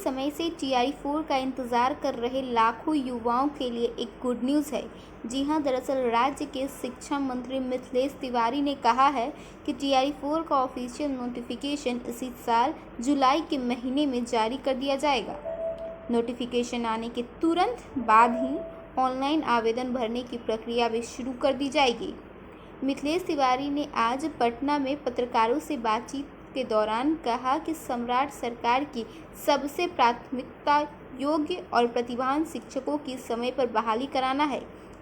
समय से टीआरई 4 का इंतजार कर रहे लाखों युवाओं के लिए एक गुड न्यूज़ है। जी हां, दरअसल राज्य के शिक्षा मंत्री मिथिलेश तिवारी ने कहा है कि टीआरई 4 का ऑफिशियल नोटिफिकेशन इसी साल जुलाई के महीने में जारी कर दिया जाएगा। नोटिफिकेशन आने के तुरंत बाद ही ऑनलाइन आवेदन भरने की प्रक्रिया भी शुरू कर दी जाएगी। मिथिलेश तिवारी ने आज पटना में पत्रकारों से बातचीत के दौरान कहा कि सम्राट सरकार की सबसे प्राथमिकता योग्य और प्रतिभावान शिक्षकों की समय पर बहाली कराना है,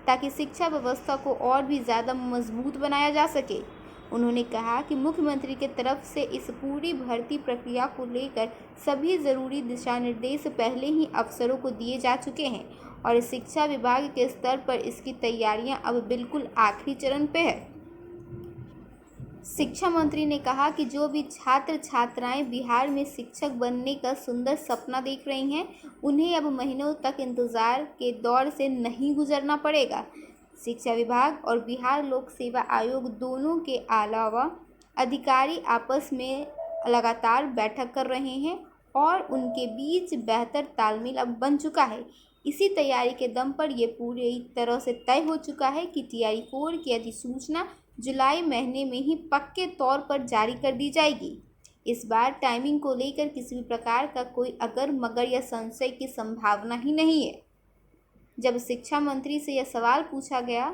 ताकि शिक्षा व्यवस्था को और भी ज़्यादा मजबूत बनाया जा सके। उन्होंने कहा कि मुख्यमंत्री की तरफ से इस पूरी भर्ती प्रक्रिया को लेकर सभी ज़रूरी दिशा निर्देश पहले ही अफसरों को दिए जा चुके हैं और शिक्षा विभाग के स्तर पर इसकी तैयारियां अब बिल्कुल आखिरी चरण पे है। शिक्षा मंत्री ने कहा कि जो भी छात्र छात्राएं बिहार में शिक्षक बनने का सुंदर सपना देख रही हैं, उन्हें अब महीनों तक इंतजार के दौर से नहीं गुजरना पड़ेगा। शिक्षा विभाग और बिहार लोक सेवा आयोग दोनों के अलावा अधिकारी आपस में लगातार बैठक कर रहे हैं और उनके बीच बेहतर तालमेल अब बन चुका है। इसी तैयारी के दम पर यह पूरी तरह से तय हो चुका है कि टीआरई 4 की अधिसूचना जुलाई महीने में ही पक्के तौर पर जारी कर दी जाएगी। इस बार टाइमिंग को लेकर किसी भी प्रकार का कोई अगर मगर या संशय की संभावना ही नहीं है। जब शिक्षा मंत्री से यह सवाल पूछा गया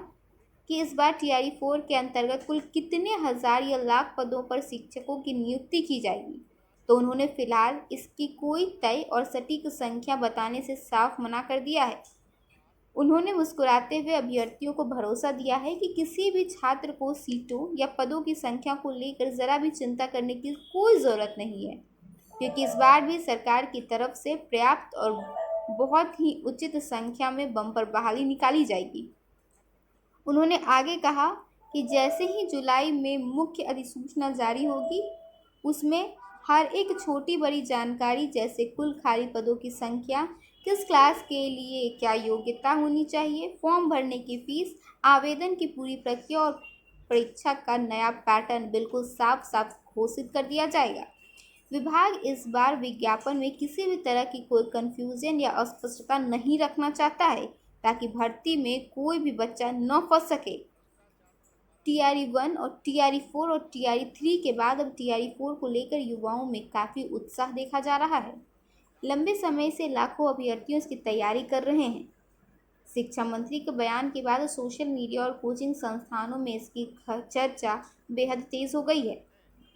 कि इस बार टीआरई 4 के अंतर्गत कुल कितने हजार या लाख पदों पर शिक्षकों की नियुक्ति की जाएगी, तो उन्होंने फिलहाल इसकी कोई तय और सटीक संख्या बताने से साफ मना कर दिया है। उन्होंने मुस्कुराते हुए अभ्यर्थियों को भरोसा दिया है कि किसी भी छात्र को सीटों या पदों की संख्या को लेकर ज़रा भी चिंता करने की कोई ज़रूरत नहीं है, क्योंकि इस बार भी सरकार की तरफ से पर्याप्त और बहुत ही उचित संख्या में बम्पर बहाली निकाली जाएगी। उन्होंने आगे कहा कि जैसे ही जुलाई में मुख्य अधिसूचना जारी होगी, उसमें हर एक छोटी बड़ी जानकारी जैसे कुल खाली पदों की संख्या, किस क्लास के लिए क्या योग्यता होनी चाहिए, फॉर्म भरने की फीस, आवेदन की पूरी प्रक्रिया और परीक्षा का नया पैटर्न बिल्कुल साफ साफ घोषित कर दिया जाएगा। विभाग इस बार विज्ञापन में किसी भी तरह की कोई कन्फ्यूजन या अस्पष्टता नहीं रखना चाहता है, ताकि भर्ती में कोई भी बच्चा न फंस सके। टीआरई 1 और टीआरई 4 और टीआरई 3 के बाद अब टीआरई 4 को लेकर युवाओं में काफ़ी उत्साह देखा जा रहा है। लंबे समय से लाखों अभ्यर्थियों इसकी तैयारी कर रहे हैं। शिक्षा मंत्री के बयान के बाद सोशल मीडिया और कोचिंग संस्थानों में इसकी चर्चा बेहद तेज़ हो गई है।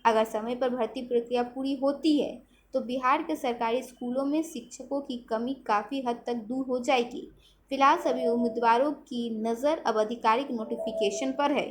अगर समय पर भर्ती प्रक्रिया पूरी होती है, तो बिहार के सरकारी स्कूलों में शिक्षकों की कमी काफ़ी हद तक दूर हो जाएगी। फिलहाल सभी उम्मीदवारों की नज़र अब आधिकारिक नोटिफिकेशन पर है।